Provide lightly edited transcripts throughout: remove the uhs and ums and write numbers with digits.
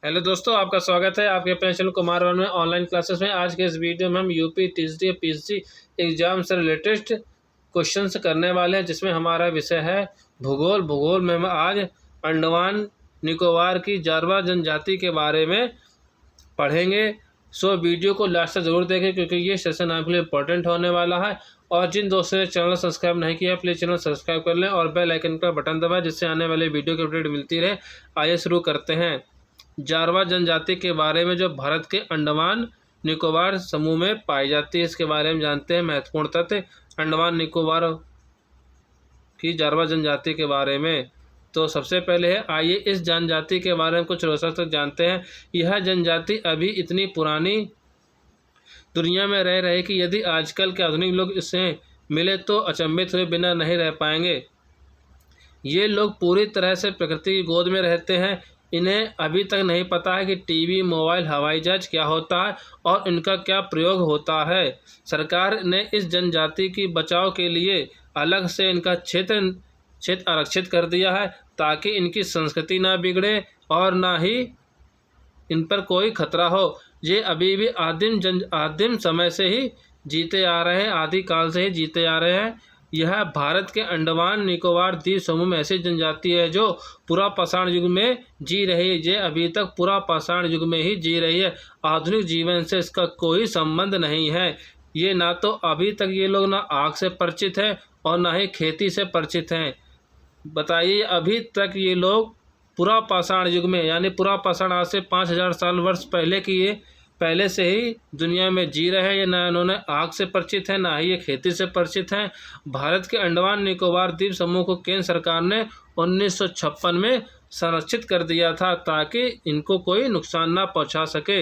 Hello दोस्तों, आपका स्वागत है आपके अपने चैनल कुमार वन में ऑनलाइन क्लासेस में। आज के इस वीडियो में हम यूपी टीजीटी पीजी एग्जाम से रिलेटेड क्वेश्चंस करने वाले हैं, जिसमें हमारा विषय है भूगोल। भूगोल में हम आज अंडमान निकोबार की जारवा जनजाति के बारे में पढ़ेंगे। सो वीडियो को लास्ट तक जरूर देखें, क्योंकि ये सेशन आपके लिए इंपॉर्टेंट होने वाला है। और जिन दोस्तों ने चैनल सब्सक्राइब नहीं किया, प्लीज़ चैनल सब्सक्राइब कर लें और बेल आइकन का बटन दबाएं, जिससे आने वाले वीडियो की अपडेट मिलती रहे। आइए शुरू करते हैं। जारवा जनजाति के बारे में, जो भारत के अंडमान निकोबार समूह में पाई जाती है, इसके बारे में जानते हैं। महत्वपूर्ण तथ्य अंडमान निकोबार की जारवा जनजाति के बारे में। तो सबसे पहले है, आइए इस जनजाति के बारे में कुछ रोचक तथ्य जानते हैं। यह जनजाति अभी इतनी पुरानी दुनिया में रह रही कि यदि आजकल के आधुनिक लोग इससे मिले तो अचंभित हुए बिना नहीं रह पाएंगे। ये लोग पूरी तरह से प्रकृति की गोद में रहते हैं। इन्हें अभी तक नहीं पता है कि टीवी, मोबाइल, हवाई जहाज क्या होता है और इनका क्या प्रयोग होता है। सरकार ने इस जनजाति की बचाव के लिए अलग से इनका क्षेत्र आरक्षित कर दिया है, ताकि इनकी संस्कृति ना बिगड़े और ना ही इन पर कोई खतरा हो। ये अभी भी आदिम समय से ही जीते आ रहे हैं, आदिकाल से ही जीते आ रहे हैं। यह भारत के अंडमान निकोबार द्वीप समूह में ऐसी जनजाति है जो पूरा पाषाण युग में जी रही है। ये अभी तक पूरा पाषाण युग में ही जी रही है। आधुनिक जीवन से इसका कोई संबंध नहीं है। ये ना तो अभी तक ये लोग ना आग से परिचित हैं और ना ही खेती से परिचित हैं। बताइए, अभी तक ये लोग पूरा पाषाण युग में, यानी पूरा पाषाण आज से 5000 साल वर्ष पहले की ये पहले से ही दुनिया में जी रहे हैं। ये ना इन्होंने आग से परिचित है, ना ही ये खेती से परिचित हैं। भारत के अंडमान निकोबार द्वीप समूह को केंद्र सरकार ने 1956 में संरक्षित कर दिया था, ताकि इनको कोई नुकसान ना पहुंचा सके।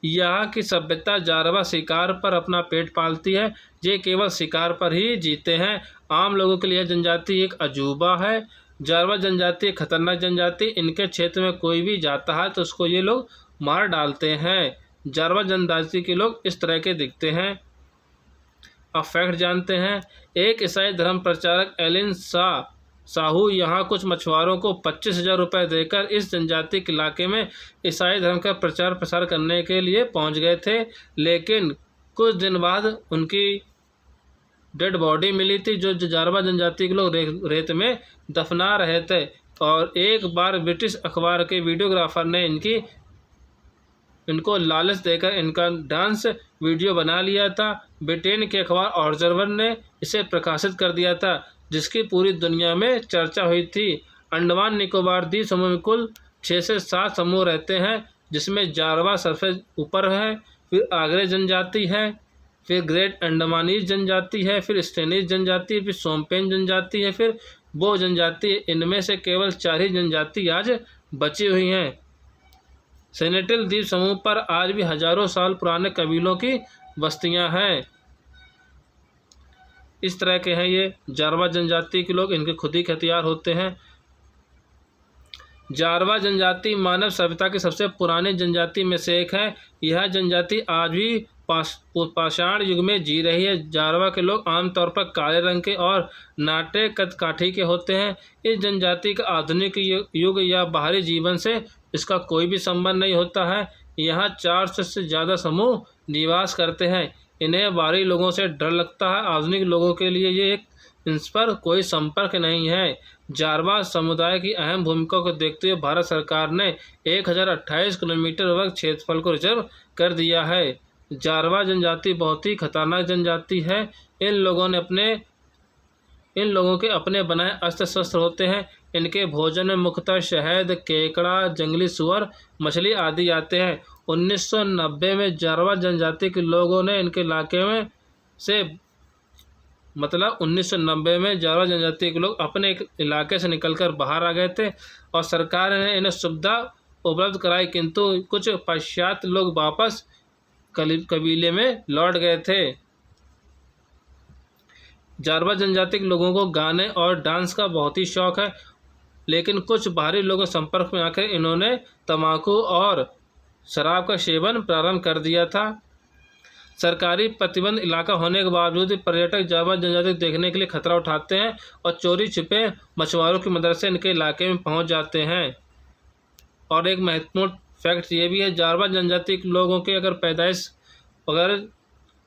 यहाँ की सभ्यता जारवा शिकार पर अपना पेट पालती है। ये केवल शिकार पर ही जीते हैं। आम लोगों के लिए जनजाति एक अजूबा है। जारवा जनजाति एक खतरनाक जनजाति। इनके क्षेत्र में कोई भी जाता है तो उसको ये लोग मार डालते हैं। जारवा जनजाति के लोग इस तरह के दिखते हैं। अब फैक्ट जानते हैं। एक ईसाई धर्म प्रचारक एलिन साहू यहाँ कुछ मछुआरों को 25,000 रुपये देकर इस जनजाति के इलाके में ईसाई धर्म का प्रचार प्रसार करने के लिए पहुँच गए थे, लेकिन कुछ दिन बाद उनकी डेड बॉडी मिली थी, जो जारवा जनजाति के लोग रेत में दफना रहे थे। और एक बार ब्रिटिश अखबार के वीडियोग्राफर ने इनको लालच देकर इनका डांस वीडियो बना लिया था। ब्रिटेन के अखबार ऑब्जर्वर ने इसे प्रकाशित कर दिया था, जिसकी पूरी दुनिया में चर्चा हुई थी। अंडमान निकोबार द्वीप समूह में कुल 6 से 7 समूह रहते हैं, जिसमें जारवा सबसे ऊपर है, फिर आगरे जनजाति है, फिर ग्रेट अंडमानीज जनजाति है, फिर स्टेनीज जनजाति, फिर सोमपेन जनजाति है, फिर बो जनजाति। इनमें से केवल 4 ही जनजाति आज बची हुई हैं। सेनेटल द्वीप समूह पर आज भी हजारों साल पुराने कबीलों की बस्तियां हैं। इस तरह के हैं ये जारवा जनजाति के लोग। इनके खुद ही हथियार होते हैं। जारवा जनजाति मानव सभ्यता की सबसे पुरानी जनजाति में से एक है। यह जनजाति आज भी पाषाण युग में जी रही है। जारवा के लोग आमतौर पर काले रंग के और नाटे कद काठी के होते हैं। इस जनजाति का आधुनिक युग या बाहरी जीवन से इसका कोई भी संबंध नहीं होता है। यहाँ 400 से ज़्यादा समूह निवास करते हैं। इन्हें बाहरी लोगों से डर लगता है। आधुनिक लोगों के लिए इस पर कोई संपर्क नहीं है। जारवा समुदाय की अहम भूमिका को देखते हुए भारत सरकार ने 1028 किलोमीटर वर्ग क्षेत्रफल को रिजर्व कर दिया है। जारवा जनजाति बहुत ही खतरनाक जनजाति है। इन लोगों के अपने बनाए अस्त्र शस्त्र होते हैं। इनके भोजन में मुख्यतः शहद, केकड़ा, जंगली सुअर, मछली आदि आते हैं। 1990 में जारवा जनजाति के लोगों ने इनके इलाके में से 1990 में जारवा जनजाति के लोग अपने इलाके से निकलकर बाहर आ गए थे और सरकार ने इन्हें सुविधा उपलब्ध कराई, किंतु कुछ पश्चात लोग वापस कबीले में लौट गए थे। जारवा जनजाति के लोगों को गाने और डांस का बहुत ही शौक है, लेकिन कुछ बाहरी लोगों के संपर्क में आकर इन्होंने तंबाकू और शराब का सेवन प्रारंभ कर दिया था। सरकारी प्रतिबंध इलाका होने के बावजूद पर्यटक जारवा जनजाति देखने के लिए खतरा उठाते हैं और चोरी छिपे मछुआरों की मदद से इनके इलाके में पहुंच जाते हैं। और एक महत्वपूर्ण फैक्ट ये भी है, जारवा जनजाति के लोगों के अगर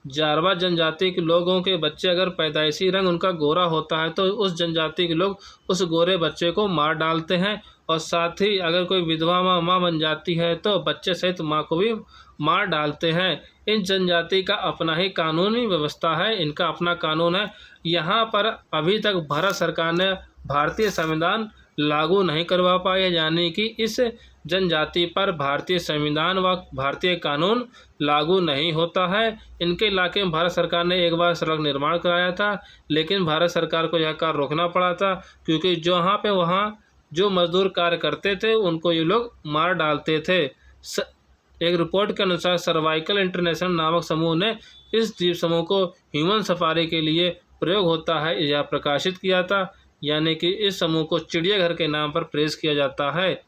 जारवा जनजाति के लोगों के बच्चे अगर पैदाइशी रंग उनका गोरा होता है तो उस जनजाति के लोग उस गोरे बच्चे को मार डालते हैं। और साथ ही अगर कोई विधवा माँ बन जाती है तो बच्चे सहित माँ को भी मार डालते हैं। इन जनजाति का अपना ही कानूनी व्यवस्था है, इनका अपना कानून है। यहाँ पर अभी तक भारत सरकार ने भारतीय संविधान लागू नहीं करवा पाए, यानी कि इस जनजाति पर भारतीय संविधान व भारतीय कानून लागू नहीं होता है। इनके इलाके में भारत सरकार ने एक बार सड़क निर्माण कराया था, लेकिन भारत सरकार को यह कार्य रोकना पड़ा था, क्योंकि वहाँ जो मजदूर कार्य करते थे उनको ये लोग मार डालते थे। एक रिपोर्ट के अनुसार सर्वाइकल इंटरनेशनल नामक समूह ने इस द्वीप समूह को ह्यूमन सफारी के लिए प्रयोग होता है यह प्रकाशित किया था, यानी कि इस समूह को चिड़ियाघर के नाम पर प्रेस किया जाता है।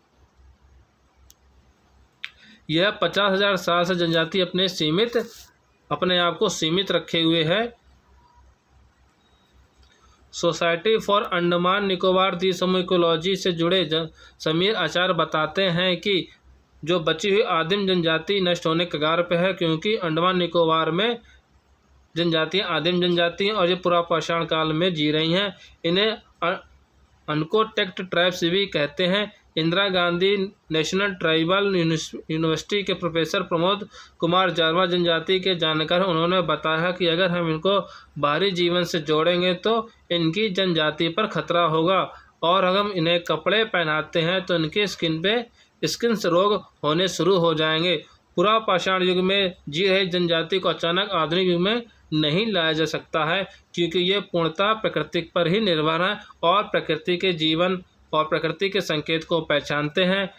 यह 50,000 साल से जनजाति अपने आप को सीमित रखे हुए है। सोसाइटी फॉर अंडमान निकोबार द्वीप समूह इकोलॉजी से जुड़े समीर आचार्य बताते हैं कि जो बची हुई आदिम जनजाति नष्ट होने के कगार पे है, क्योंकि अंडमान निकोबार में जनजातियाँ आदिम जनजाति हैं और ये पुरापाषाण काल में जी रही हैं। इन्हें अनकोटेक्ट ट्राइब्स भी कहते हैं। Indira Gandhi national tribal university के प्रोफेसर प्रमोद कुमार जारवा जनजाति के जानकार हैं। उन्होंने बताया कि अगर हम इनको बाहरी जीवन से जोड़ेंगे तो इनकी जनजाति पर खतरा होगा, और अगर हम इन्हें कपड़े पहनाते हैं तो इनके स्किन से रोग होने शुरू हो जाएंगे। पुरापाषाण युग में जी रही जनजाति को अचानक आधुनिक युग में नहीं लाया जा सकता है, क्योंकि ये पूर्णतः प्रकृति पर ही निर्भर है और प्रकृति के जीवन और प्रकृति के संकेत को पहचानते हैं।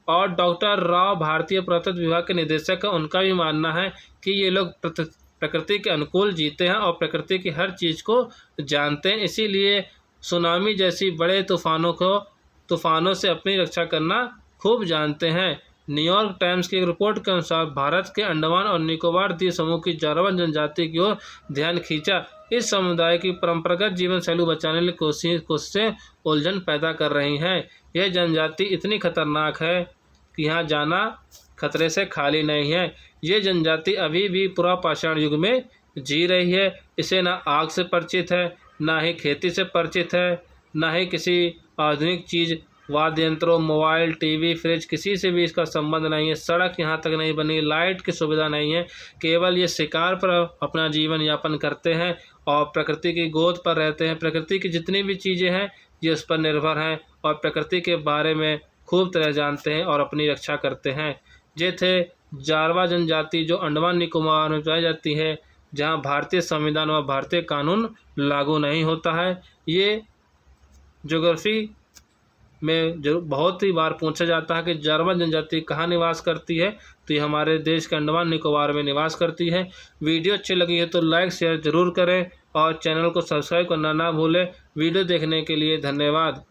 और डॉक्टर राव भारतीय पुरातत्व विभाग के निदेशक का उनका भी मानना है कि ये लोग प्रकृति के अनुकूल जीते हैं और प्रकृति की हर चीज़ को जानते हैं, इसीलिए सुनामी जैसी बड़े तूफानों से अपनी रक्षा करना खूब जानते हैं। न्यूयॉर्क टाइम्स की एक रिपोर्ट के अनुसार भारत के अंडमान और निकोबार द्वीप समूह की जारवा जनजाति की ओर ध्यान खींचा। इस समुदाय की परंपरागत जीवन शैली बचाने के लिए कोशिशें उलझन पैदा कर रही हैं। यह जनजाति इतनी खतरनाक है कि यहाँ जाना खतरे से खाली नहीं है। ये जनजाति अभी भी पुरापाषाण युग में जी रही है। इसे ना आग से परिचित है, ना ही खेती से परिचित है, ना ही किसी आधुनिक चीज़ वाद्य यंत्रों, मोबाइल, टीवी, फ्रिज, किसी से भी इसका संबंध नहीं है। सड़क यहाँ तक नहीं बनी, लाइट की सुविधा नहीं है। केवल ये शिकार पर अपना जीवन यापन करते हैं और प्रकृति की गोद पर रहते हैं। प्रकृति की जितनी भी चीज़ें हैं ये उस पर निर्भर हैं और प्रकृति के बारे में खूब तरह जानते हैं और अपनी रक्षा करते हैं। ये थे जारवा जनजाति जो अंडमान निकोबार में पाई जाती है, जहाँ भारतीय संविधान व भारतीय कानून लागू नहीं होता है। ये ज्योग्राफी में जो बहुत ही बार पूछा जाता है कि जारवा जनजाति कहाँ निवास करती है, तो ये हमारे देश के अंडमान निकोबार में निवास करती है। वीडियो अच्छी लगी है तो लाइक शेयर ज़रूर करें और चैनल को सब्सक्राइब करना ना भूलें। वीडियो देखने के लिए धन्यवाद।